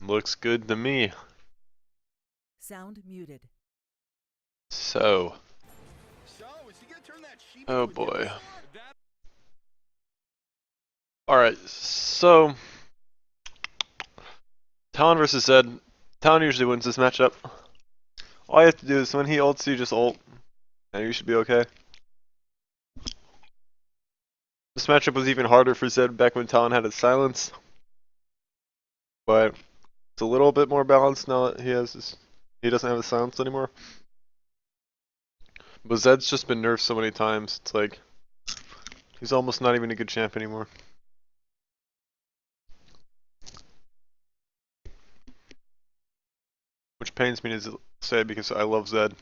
Looks good to me. Sound muted. So, oh boy. Alright, so Talon versus Zed. Talon usually wins this matchup. All you have to do is when he ults, you just ult, and you should be okay. This matchup was even harder for Zed back when Talon had his silence, but it's a little bit more balanced now that he doesn't have his silence anymore. But Zed's just been nerfed so many times, it's like he's almost not even a good champ anymore. Which pains me to say because I love Zed.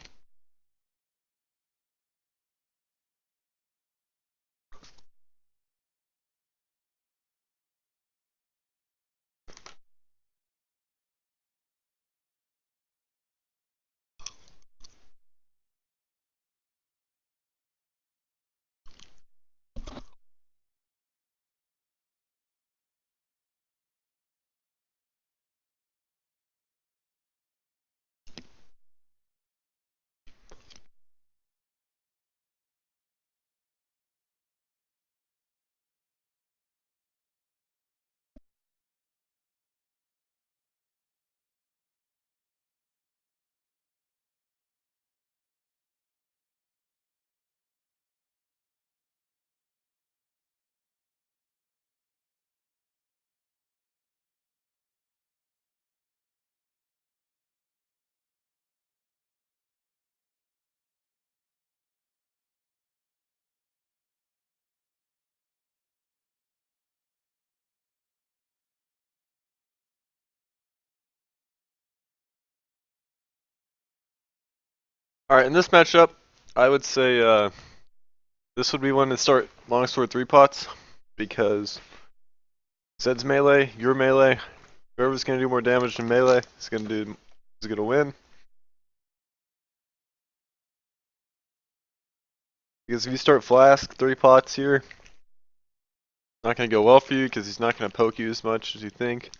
Alright, in this matchup, I would say this would be one to start longsword 3 pots, because Zed's melee, your melee, whoever's gonna do more damage in melee is gonna win. Because if you start flask 3 pots here, it's not gonna go well for you because he's not gonna poke you as much as you think.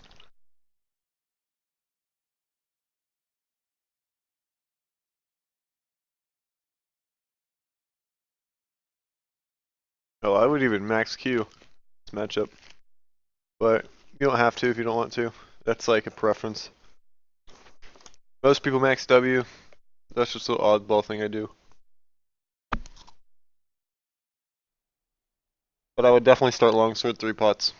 Oh, I would even max Q this matchup, but you don't have to if you don't want to. That's like a preference. Most people max W. That's just an oddball thing I do. But I would definitely start longsword 3 pots.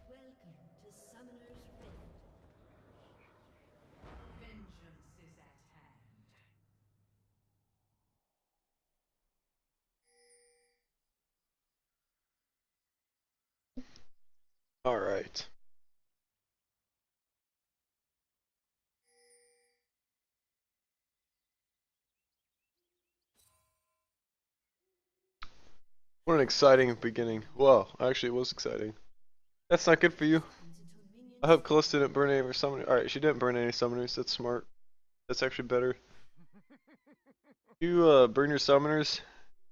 Welcome to Summoner's Rift. Vengeance is at hand. Alright. What an exciting beginning. Well, actually it was exciting. That's not good for you. I hope Calista didn't burn any of her summoners. Alright, she didn't burn any summoners. That's smart. That's actually better. You burn your summoners,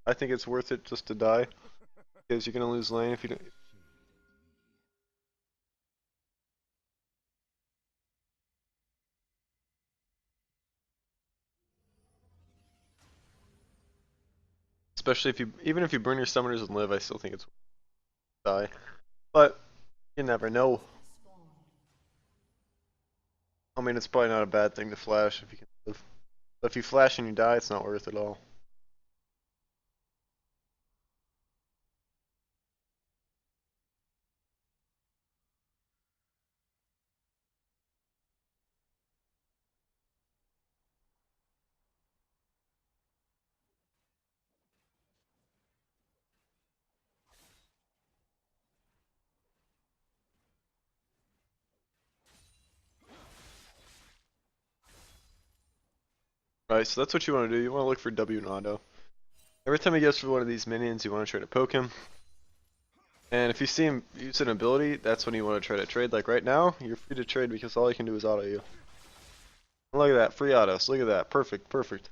I think it's worth it just to die. Because you're gonna lose lane if you don't. Especially if you, even if you burn your summoners and live, I still think it's worth it to die. But, you never know. I mean, it's probably not a bad thing to flash if you can live. But if you flash and you die, it's not worth it at all. Right, so that's what you want to do. You want to look for W and auto. Every time he goes for one of these minions, you want to try to poke him. And if you see him use an ability, that's when you want to try to trade. Like right now, you're free to trade because all he can do is auto you. Look at that, free autos. Look at that, perfect, perfect.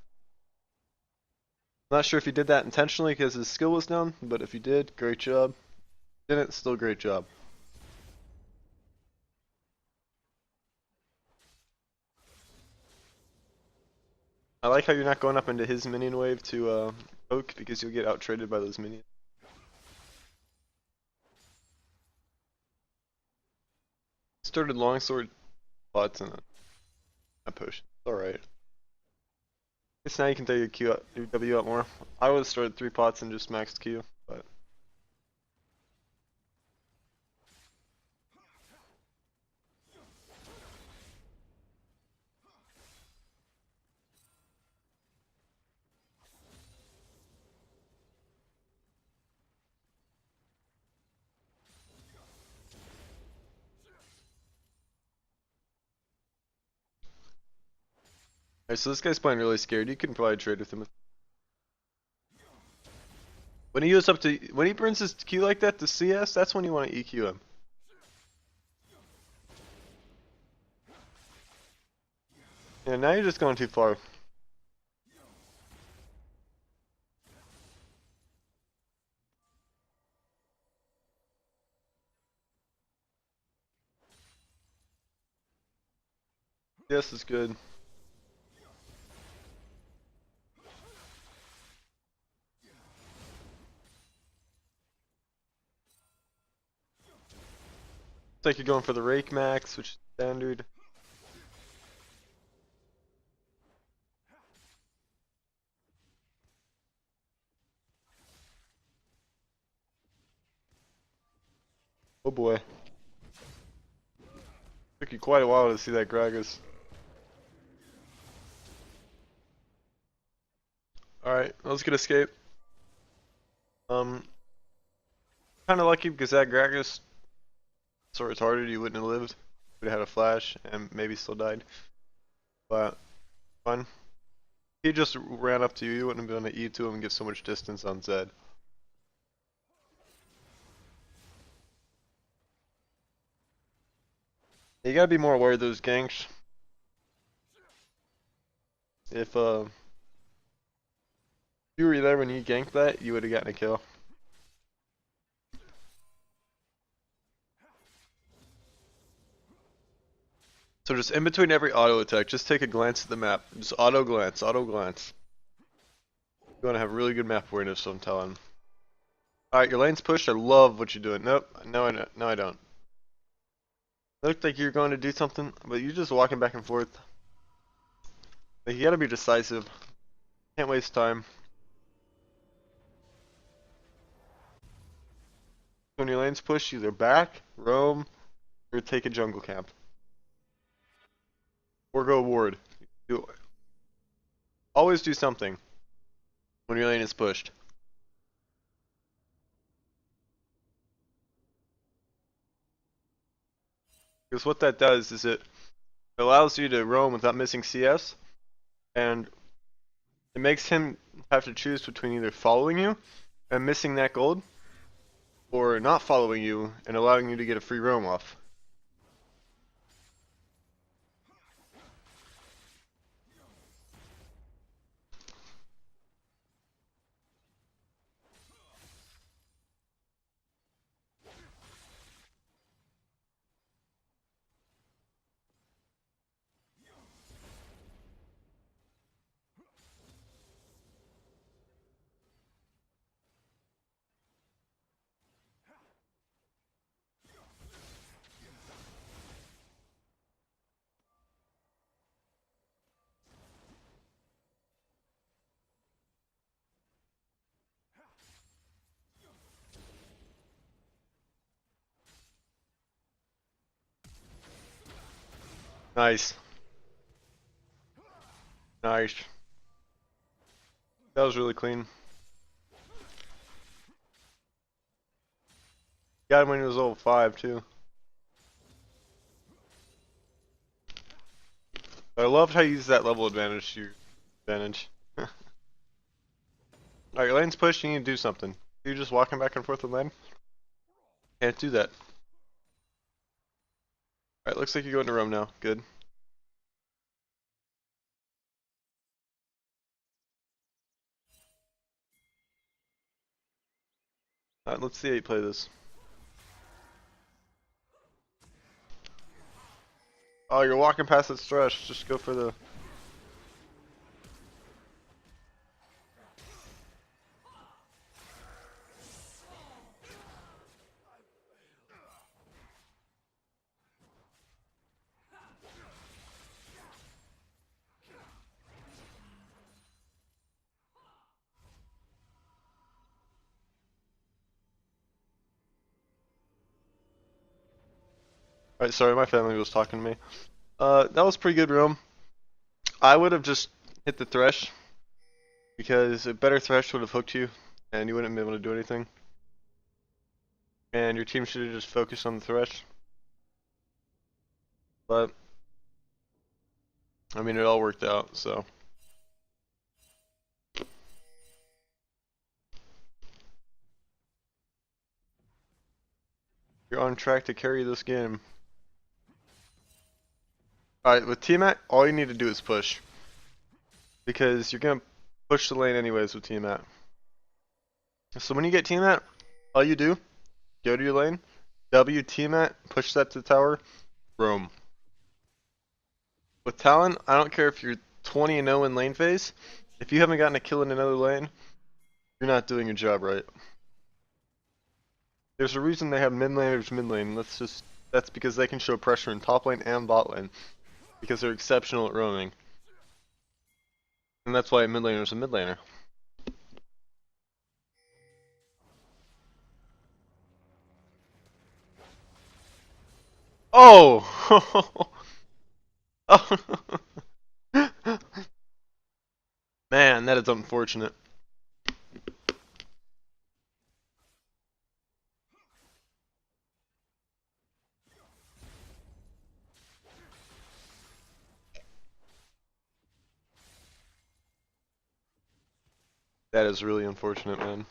Not sure if he did that intentionally because his skill was down, but if he did, great job. Didn't, still great job. I like how you're not going up into his minion wave to poke because you'll get out traded by those minions. Started longsword pots and a potion. Alright. Guess now you can throw your Q up, your W up more. I would have started 3 pots and just maxed Q, but alright, so this guy's playing really scared. You can probably trade with him. When he goes up to, when he burns his Q like that to CS, that's when you want to EQ him. Yeah, now you're just going too far. CS is good. It's like you're going for the rake max, which is standard. Oh boy. Took you quite a while to see that Gragas. Alright, let's get escape. Kinda lucky because that Gragas so retarded you wouldn't have lived. Would have had a flash and maybe still died. But fun. He just ran up to you, you wouldn't have been able to E to him and get so much distance on Zed. You gotta be more aware of those ganks. If you were there when he ganked that, you would have gotten a kill. So just in between every auto attack, just take a glance at the map. Just auto glance, auto glance. You want to have really good map awareness on Talon. Alright, your lane's pushed. I love what you're doing. Nope, no I don't. It looked like you're going to do something, but you're just walking back and forth. Like, you gotta be decisive. Can't waste time. When your lane's pushed, either back, roam, or take a jungle camp. Or go ward. Always do something when your lane is pushed. Because what that does is it allows you to roam without missing CS, and it makes him have to choose between either following you and missing that gold, or not following you and allowing you to get a free roam off. Nice. Nice. That was really clean. Got him when he was level 5 too. But I loved how you used that level advantage to advantage. Alright, your lane's pushed, you need to do something. You're just walking back and forth with lane? Can't do that. Alright, looks like you're going to Rome now. Good. Alright, let's see how you play this. Oh, you're walking past that stretch. Just go for the... Alright, sorry, my family was talking to me. That was pretty good, Rome. I would have just hit the thresh, because a better thresh would have hooked you, and you wouldn't be able to do anything. And your team should have just focused on the thresh. But, I mean, it all worked out, so. You're on track to carry this game. Alright, with Tiamat, all you need to do is push. Because you're gonna push the lane anyways with Tiamat. So when you get Tiamat, all you do, go to your lane, W Tiamat, push that to the tower, roam. With Talon, I don't care if you're 20-0 in lane phase, if you haven't gotten a kill in another lane, you're not doing your job right. There's a reason they have mid laners mid lane, that's because they can show pressure in top lane and bot lane. Because they're exceptional at roaming. And that's why a mid laner is a mid laner. Oh! Man, that is unfortunate. That is really unfortunate, man.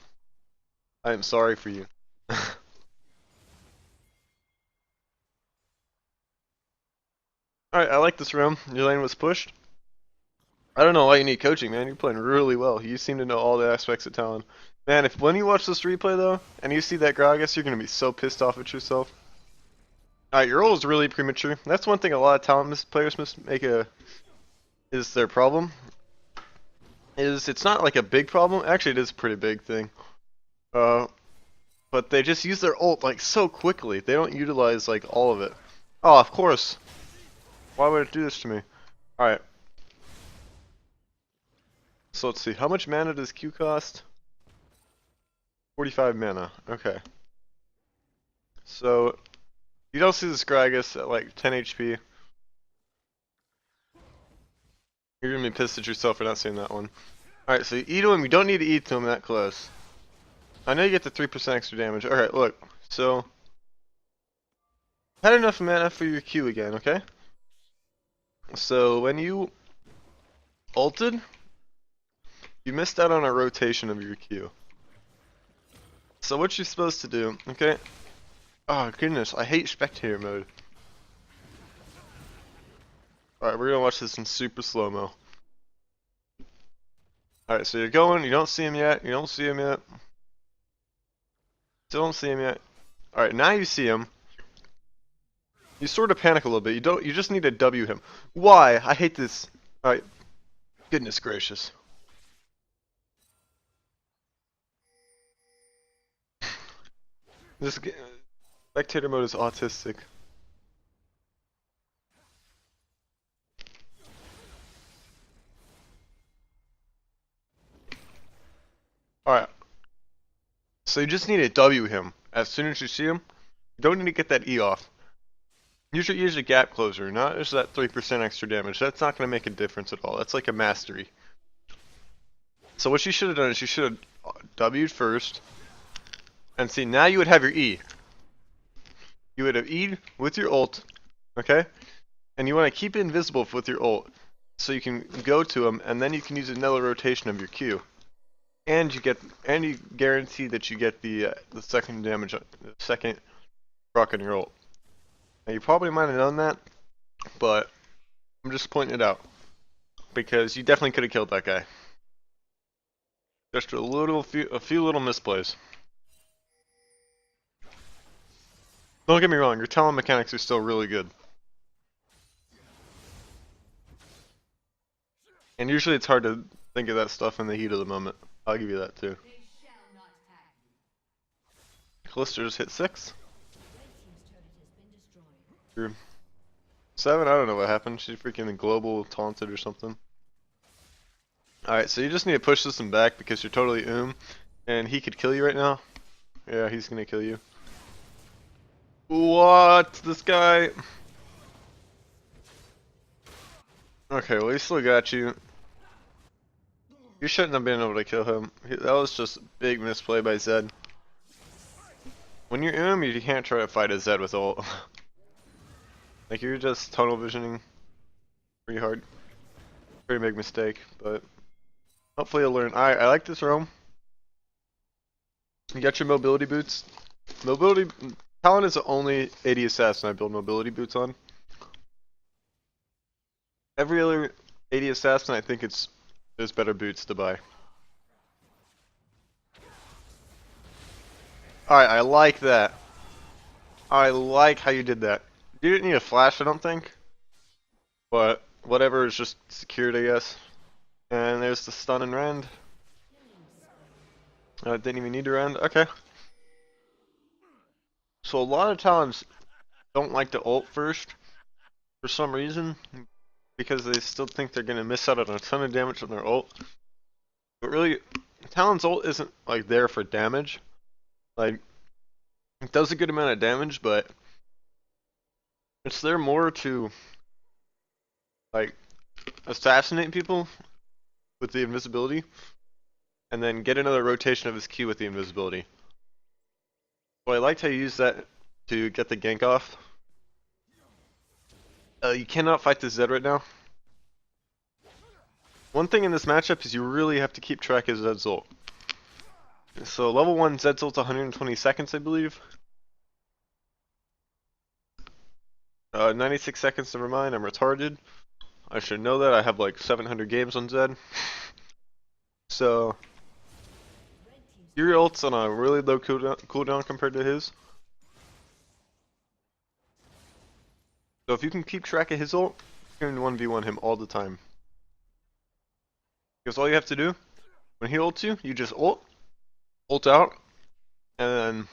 I am sorry for you. Alright, I like this room. Your lane was pushed. I don't know why you need coaching, man. You're playing really well. You seem to know all the aspects of Talon. Man, if when you watch this replay, though, and you see that Gragas, you're going to be so pissed off at yourself. Alright, your ult is really premature. That's one thing a lot of Talon players is their problem. It's not like a big problem. Actually, it is a pretty big thing. But they just use their ult like so quickly. They don't utilize like all of it. Oh, of course. Why would it do this to me? Alright. So let's see. How much mana does Q cost? 45 mana. Okay. So you don't see this Gragas at like 10 HP. You're gonna be pissed at yourself for not seeing that one. Alright, so you E to him. You don't need to E to him that close. I know you get the 3% extra damage. Alright, look. So had enough mana for your Q again, okay? So when you ulted, you missed out on a rotation of your Q. So what you're supposed to do, okay? Oh goodness, I hate spectator mode. Alright, we're gonna watch this in super slow-mo. Alright, so you're going, you don't see him yet, you don't see him yet. Still don't see him yet. Alright, now you see him. You sort of panic a little bit. You just need to W him. Why? I hate this. Alright. Goodness gracious. This spectator mode is autistic. Alright. So you just need to W him. As soon as you see him, you don't need to get that E off. Usually use a gap closer, not just that 3% extra damage. That's not going to make a difference at all. That's like a mastery. So what you should have done is you should have W'd first. And see, now you would have your E. You would have E'd with your ult. Okay? And you want to keep it invisible with your ult. so you can go to him, and then you can use another rotation of your Q, and you guarantee that you get the second damage, the second proc on your ult. Now you probably might have known that, but I'm just pointing it out because you definitely could have killed that guy. Just a few little misplays. Don't get me wrong, your Talon mechanics are still really good. And usually it's hard to think of that stuff in the heat of the moment. I'll give you that too. They shall not have you. Callisto just hit 6. Red team's turret has been destroyed. 7, I don't know what happened. She's freaking global taunted or something. Alright, so you just need to push this one back because you're totally and he could kill you right now. Yeah, he's gonna kill you. What? This guy? Okay, well he still got you. You shouldn't have been able to kill him. That was just a big misplay by Zed. When you're you can't try to fight a Zed with ult. Like you're just tunnel visioning pretty hard. Pretty big mistake, but hopefully you'll learn. I like this roam. You got your mobility boots. Talon is the only AD assassin I build mobility boots on. Every other AD assassin, I think there's better boots to buy. Alright, I like that. I like how you did that. You didn't need a flash, I don't think. But whatever, is just secured, I guess. And there's the stun and rend. Didn't even need to rend. Okay. So a lot of Talons don't like to ult first for some reason, because they still think they're gonna miss out on a ton of damage on their ult. But really, Talon's ult isn't like there for damage. Like, it does a good amount of damage, but it's there more to like assassinate people with the invisibility, and then get another rotation of his Q with the invisibility. So I liked how you use that to get the gank off. You cannot fight this Zed right now. One thing in this matchup is you really have to keep track of Zed's ult. So level 1 Zed's ult's 120 seconds, I believe. 96 seconds, never mind, I'm retarded. I should know that, I have like 700 games on Zed. So, your ult's on a really low cooldown compared to his. So if you can keep track of his ult, you can 1v1 him all the time. Because all you have to do, when he ults you, you just ult out, and then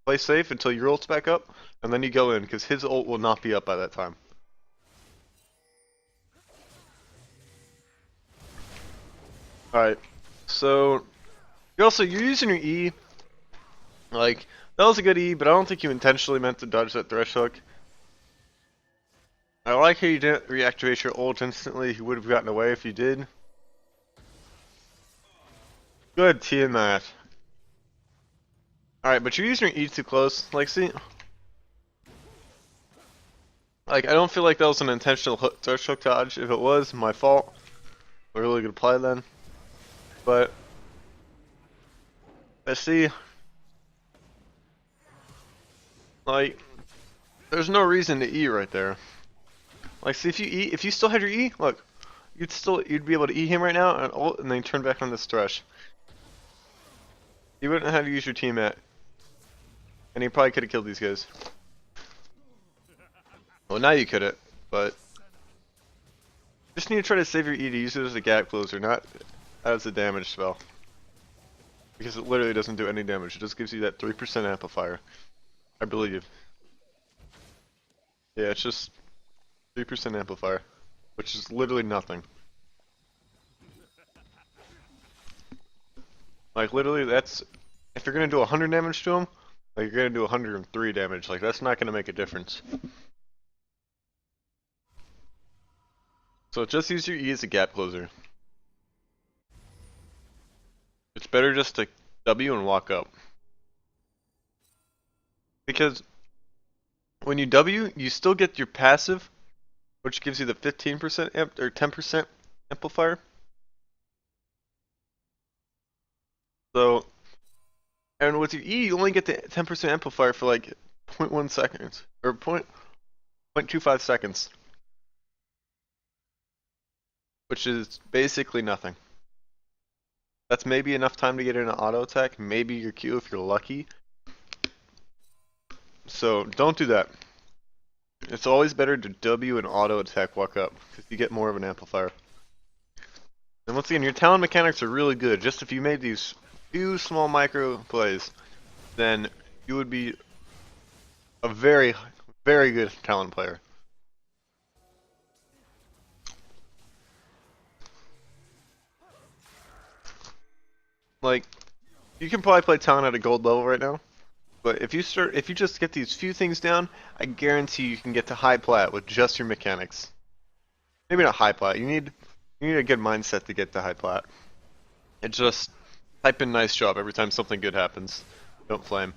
play safe until your ult's back up, and then you go in, because his ult will not be up by that time. Alright, so you're using your E. Like, that was a good E, but I don't think you intentionally meant to dodge that thresh hook. I like how you didn't reactivate your ult instantly. You would have gotten away if you did. Good T in that. Alright, but you're using your E too close. Like, see? Like, I don't feel like that was an intentional thresh hook dodge. If it was, my fault. A really good play then. But, I see. Like, there's no reason to E right there. Like, see, if you still had your E, look, you'd be able to E him right now and ult, and then turn back on this thresh. You wouldn't have to use your teammate, and you probably could have killed these guys. Well, now you couldn't, but just need to try to save your E to use it as a gap closer, not as a damage spell, because it literally doesn't do any damage. It just gives you that 3% amplifier, I believe. Yeah, it's just 3% amplifier, which is literally nothing. Like, literally, that's, if you're gonna do 100 damage to him, like, you're gonna do 103 damage. Like, that's not gonna make a difference. So just use your E as a gap closer. It's better just to W and walk up. Because when you W, you still get your passive, which gives you the 15% amp or 10% amplifier. So, and with your E, you only get the 10% amplifier for like 0.1 seconds or 0.25 seconds, which is basically nothing. That's maybe enough time to get in an auto attack, maybe your Q if you're lucky. So don't do that. It's always better to W and auto attack walk up because you get more of an amplifier. And once again, your Talon mechanics are really good. Just if you made these few small micro plays, then you would be a very, very good Talon player. Like, you can probably play Talon at a gold level right now, but if you just get these few things down, I guarantee you can get to high plat with just your mechanics. Maybe not high plat. You need a good mindset to get to high plat. And just type in nice job every time something good happens. Don't flame.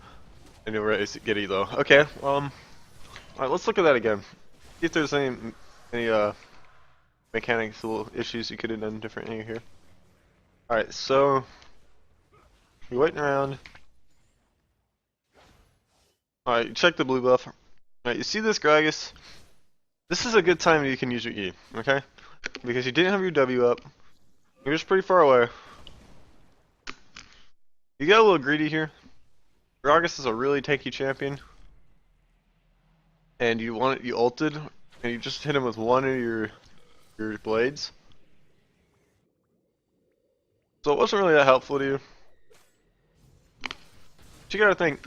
And you'll get elo. Okay, alright, let's look at that again. See if there's any mechanical issues you could have done differently here. Alright, so you're waiting around. Alright, check the blue buff. Alright, you see this Gragas? This is a good time you can use your E, okay? Because you didn't have your W up. You're just pretty far away. You got a little greedy here. Gragas is a really tanky champion. And you ulted, and you just hit him with one of your blades. So it wasn't really that helpful to you. But you gotta think,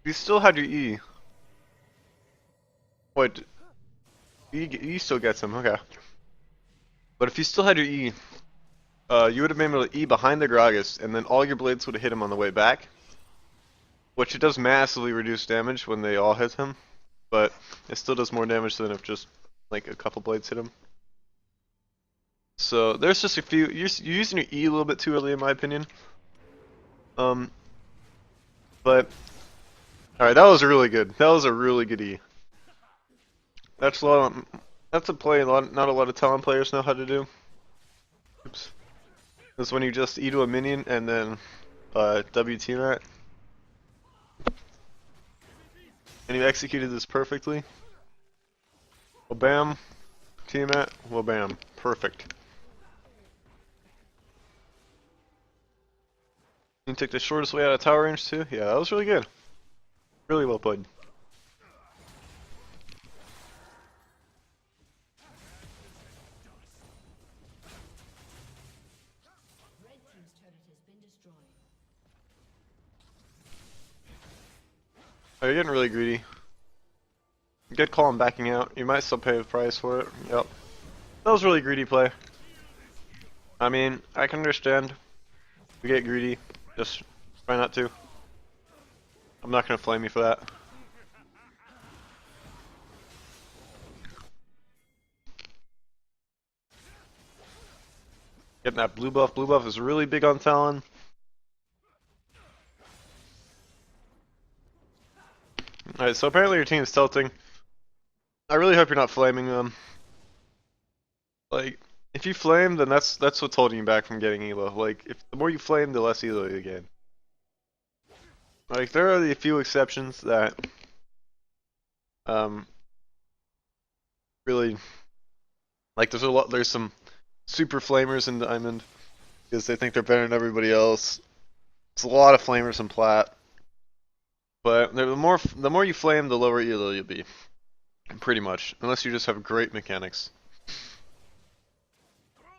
if you still had your E. Wait, E still gets him, okay. But if you still had your E, you would have been able to E behind the Gragas, and then all your blades would have hit him on the way back. Which it does massively reduce damage when they all hit him, but it still does more damage than if just like a couple blades hit him. So there's just a few. You're using your E a little bit too early, in my opinion. But alright, that was really good. That was a really good E. That's a play not a lot of Talon players know how to do. Oops. That's when you just E to a minion and then WT that. And you executed this perfectly. Well, bam. T-mat. Well, bam. Perfect. You took the shortest way out of tower range too? Yeah, that was really good. Really well played. Red team's turret has been destroyed. Oh, you're getting really greedy. Good call on backing out. You might still pay the price for it. Yep. That was really greedy play. I mean, I can understand. You get greedy. Just try not to. I'm not gonna flame you for that. Getting that blue buff. Blue buff is really big on Talon. Alright, so apparently your team is tilting. I really hope you're not flaming them. Like, if you flame, then that's what's holding you back from getting elo. Like, if the more you flame, the less elo you get. Like, there are a few exceptions that really, like, there's some super flamers in Diamond because they think they're better than everybody else. There's a lot of flamers in Plat, but the more you flame, the lower elo you'll be, pretty much, unless you just have great mechanics.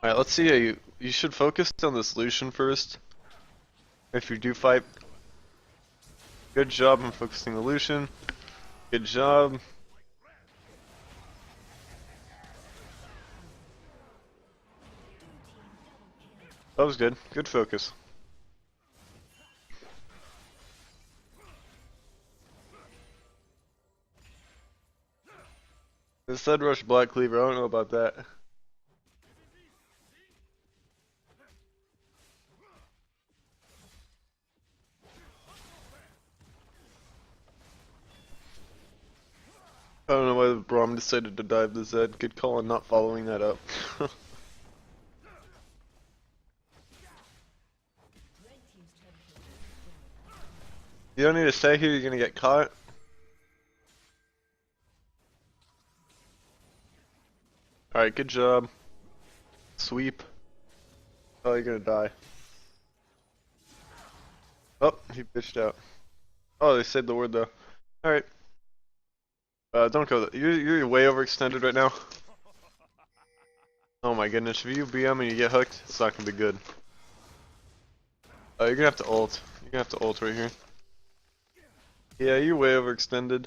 All right, let's see. You should focus on this Lucian first. If you do fight, good job on focusing the Lucian. Good job. That was good. Good focus. It said rush Black Cleaver. I don't know about that. I don't know why Braum decided to dive the Zed. Good call on not following that up. Red team's turret has been destroyed. You don't need to stay here, you're gonna get caught. Alright, good job. Sweep. Oh, you're gonna die. Oh, he bitched out. Oh, they said the word though. Alright. Don't go. You're way overextended right now. Oh my goodness, if you BM and you get hooked, it's not gonna be good. Oh, you're gonna have to ult. You're gonna have to ult right here. Yeah, you're way overextended.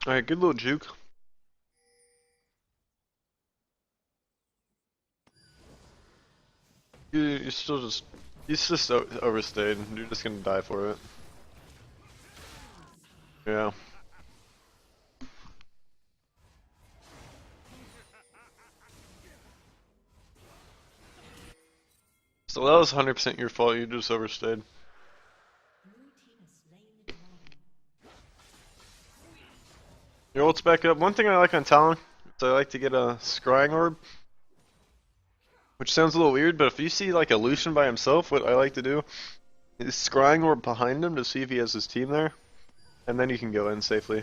Alright, good little juke. You're still just... He's just overstayed. You're just gonna die for it. Yeah. So that was 100% your fault, you just overstayed. Blue team has slain the dragon. Your ult's back up. One thing I like on Talon is I like to get a scrying orb. Which sounds a little weird, but if you see like a Lucian by himself, what I like to do is scrying orb behind him to see if he has his team there. And then you can go in safely.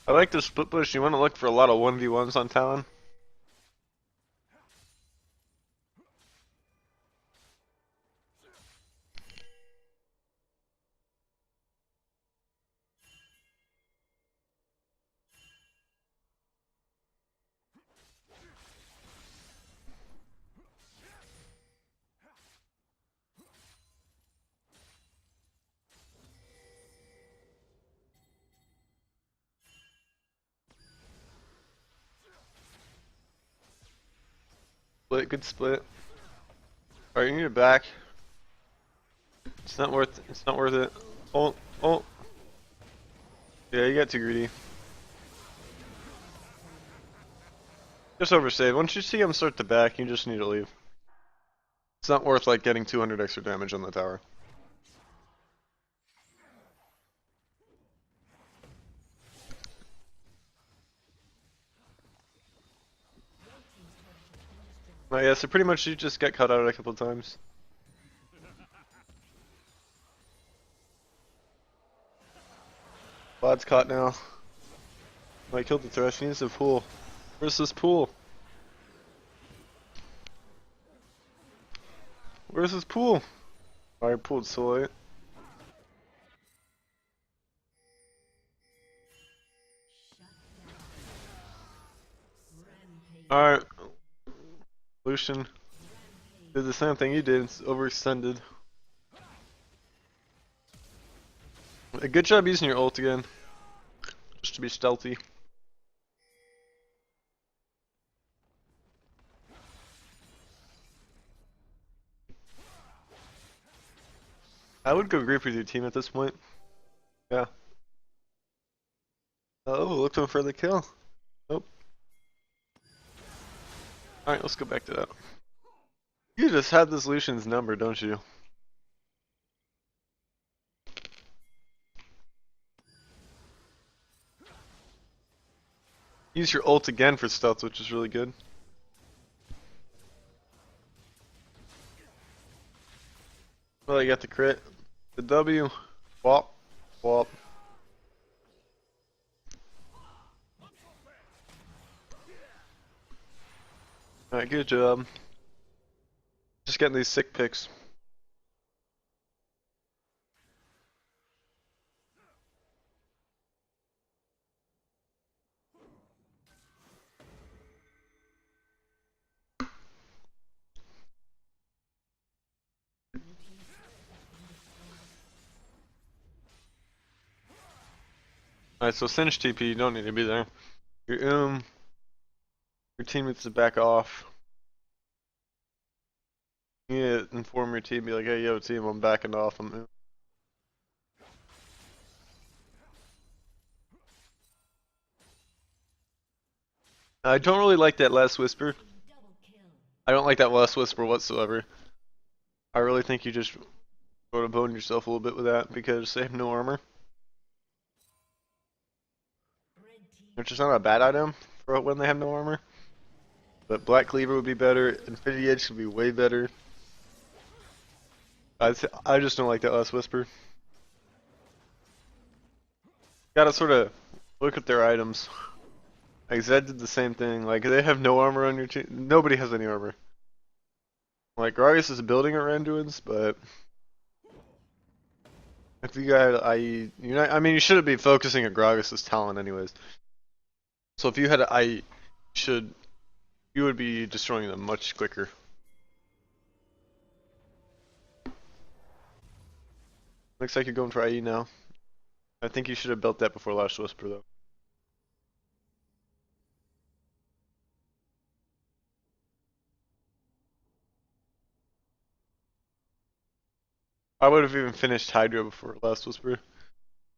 I like the split push. You want to look for a lot of 1v1s on Talon. Split, good split. Alright, you need it back. It's not worth it. Ult, ult. Yeah, you got too greedy. Just overstayed. Once you see him start to back, you just need to leave. It's not worth like getting 200 extra damage on the tower. Oh yeah, so pretty much you just got cut out a couple times. Vlad's caught now. Oh, I killed the thresh. He needs a pool. Where's this pool? Where's this pool? Oh, I pulled so late. Alright. Lucian did the same thing you did. It's overextended. A good job using your ult again. Just to be stealthy. I would go grief with your team at this point. Yeah. Oh, looking for the kill. Nope. Alright, let's go back to that. You just have this Lucian's number, don't you? Use your ult again for stealth, which is really good. Well, you got the crit. The W. Wop. Wop. Alright, good job. Just getting these sick picks. Alright, so Singe TP, you don't need to be there. Your Your team needs to back off. You need to inform your team, be like, hey, yo, team, I'm backing off. I don't really like that last whisper. I don't like that last whisper whatsoever. I really think you just go to bone yourself a little bit with that because they have no armor. Which is not a bad item for when they have no armor. But Black Cleaver would be better. Infinity Edge would be way better. I just don't like that last whisper. Gotta sort of look at their items. Like Zed did the same thing. Like they have no armor on your team. Nobody has any armor. Like Gragas is building at Randuin's, but if you got IE, you're not. I mean, you shouldn't be focusing at Gragas' Talon anyways. So if you had IE, you would be destroying them much quicker. Looks like you're going for IE now. I think you should have built that before Last Whisper though. I would have even finished Hydra before Last Whisper.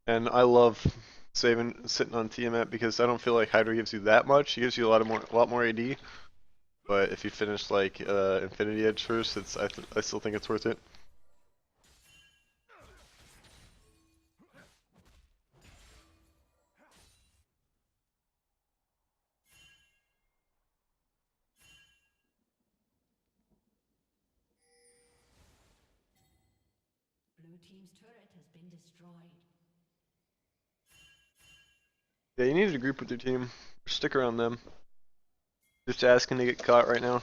And I love sitting on Tiamat because I don't feel like Hydra gives you that much. He gives you a lot more AD. But if you finish like Infinity Edge first, I still think it's worth it. Blue team's turret has been destroyed. Yeah, you need to group with your team. Stick around them. Just asking to get caught right now.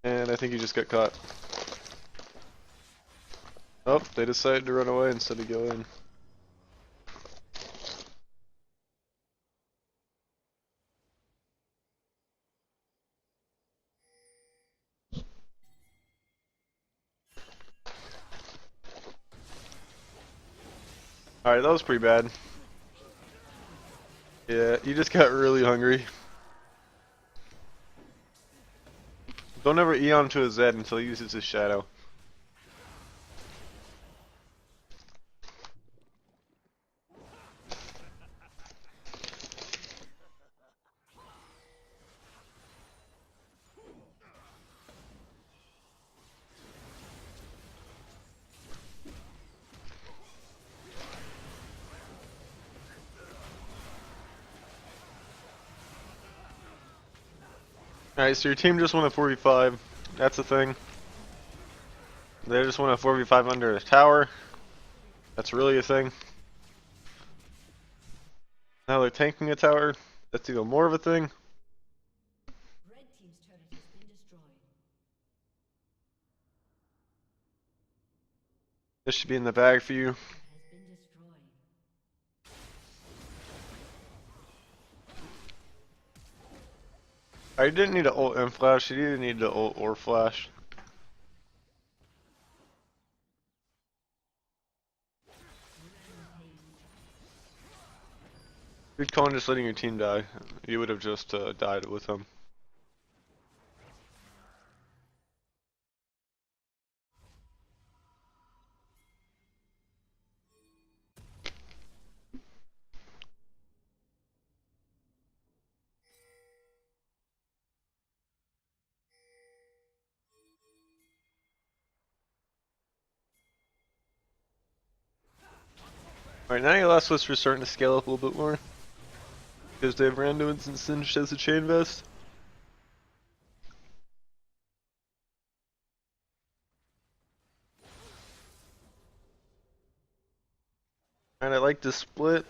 And I think you just got caught. Oh, they decided to run away instead of go in. Alright, that was pretty bad. Yeah, you just got really hungry. Don't ever Eon to a Zed until he uses his shadow. Alright, so your team just won a 4v5. That's the thing. They just won a 4v5 under a tower. That's really a thing. Now they're tanking a tower. That's even more of a thing. Red team's turret has been destroyed. This should be in the bag for you. Has been destroyed. I didn't need to ult and flash. You didn't need to ult or flash. Good call on just letting your team die. You would have just died with them. Alright, now your last whisper is starting to scale up a little bit more. Because they have Randuin's and Singed as a chain vest. And I like this split.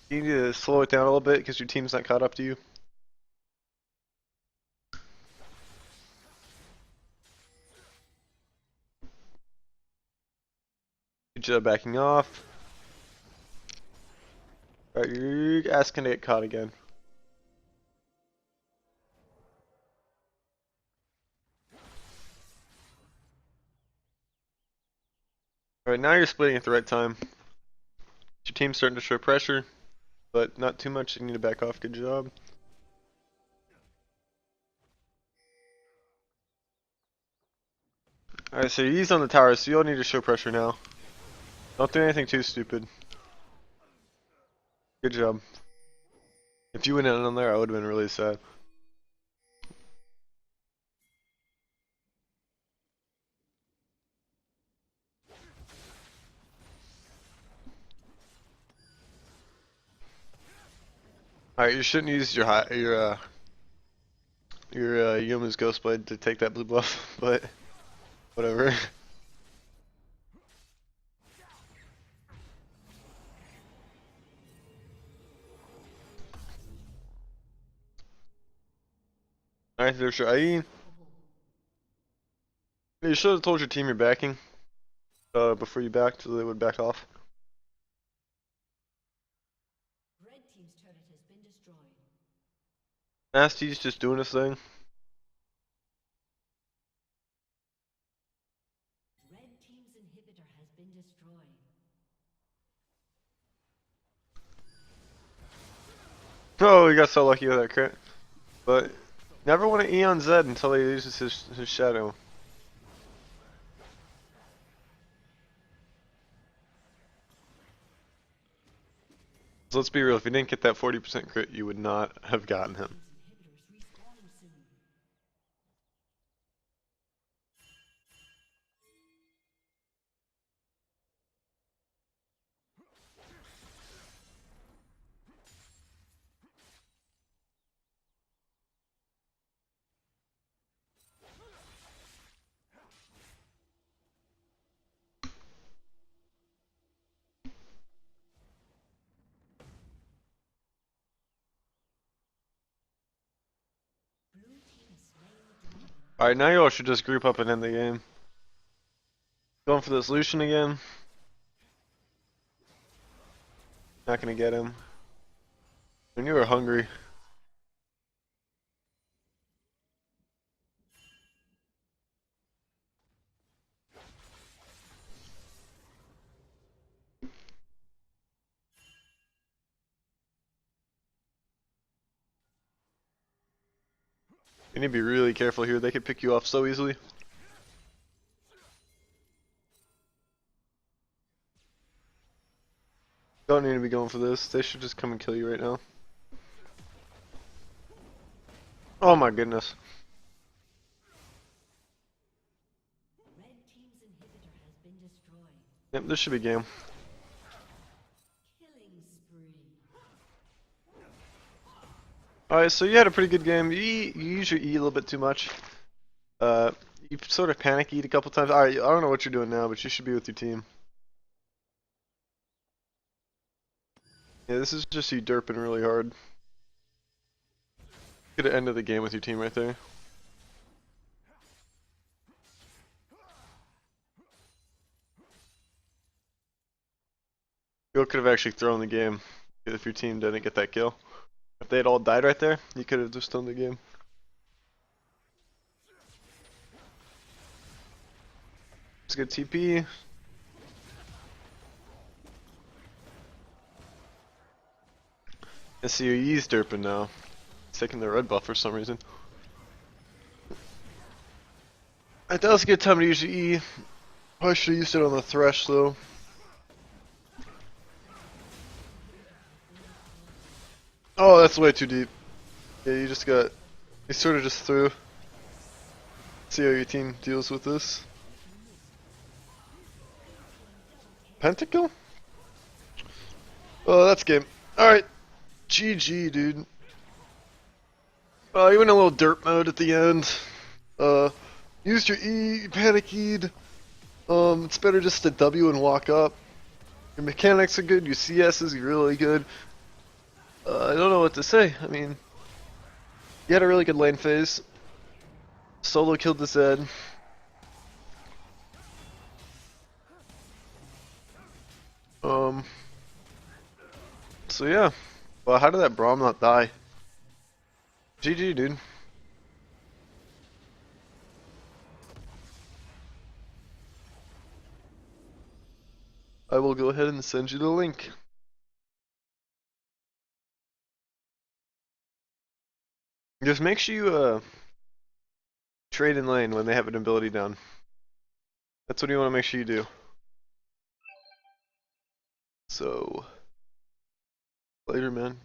You need to slow it down a little bit because your team's not caught up to you. Good job backing off. Alright, you're asking to get caught again. Alright, now you're splitting at the right time. Your team's starting to show pressure, but not too much. You need to back off. Good job. Alright, so he's on the tower, so you all need to show pressure now. Don't do anything too stupid. Good job. If you went in on there, I would have been really sad. Alright, you shouldn't use your Yuma's Ghost Blade to take that blue buff, but whatever. Alright, there's your IE. You should have told your team you're backing before you backed, so they would back off. Red team's turret has been destroyed. Nasty's just doing his thing. Red team's inhibitor has been destroyed. Oh, he got so lucky with that crit. But never want to E on Zed until he uses his shadow. So let's be real, if you didn't get that 40% crit, you would not have gotten him. Inhibitors respawning soon. Blue team slain the dragon. Alright, now you all should just group up and end the game. Going for this Lucian again. Not gonna get him. When you were hungry. You need to be really careful here, they could pick you off so easily. Don't need to be going for this, they should just come and kill you right now. Oh my goodness. Red team's inhibitor has been destroyed. Yep, this should be game. Killing spree. Alright, so you had a pretty good game. You use your E a little bit too much. You sort of panic E'd a couple times. Alright, I don't know what you're doing now, but you should be with your team. Yeah, this is just you derping really hard. Could have ended the game with your team right there. You could have actually thrown the game if your team didn't get that kill. If they had all died right there, you could have just done the game. It's a good TP. I see your E's derping now. It's taking the red buff for some reason. Alright, that was a good time to use your E. Probably should have used it on the Thresh though. Oh, that's way too deep. Yeah, you just got... You sort of just threw. See how your team deals with this. Pentakill? Oh, that's game. Alright. GG, dude. You went a little dirt mode at the end. Used your E, panic-E'd. It's better just to W and walk up. Your mechanics are good, your CS is really good. I don't know what to say. I mean, you had a really good lane phase. Solo killed the Zed. So yeah. Well, how did that Braum not die? GG, dude. I will go ahead and send you the link. Just make sure you trade in lane when they have an ability down. That's what you want to make sure you do. So later, man.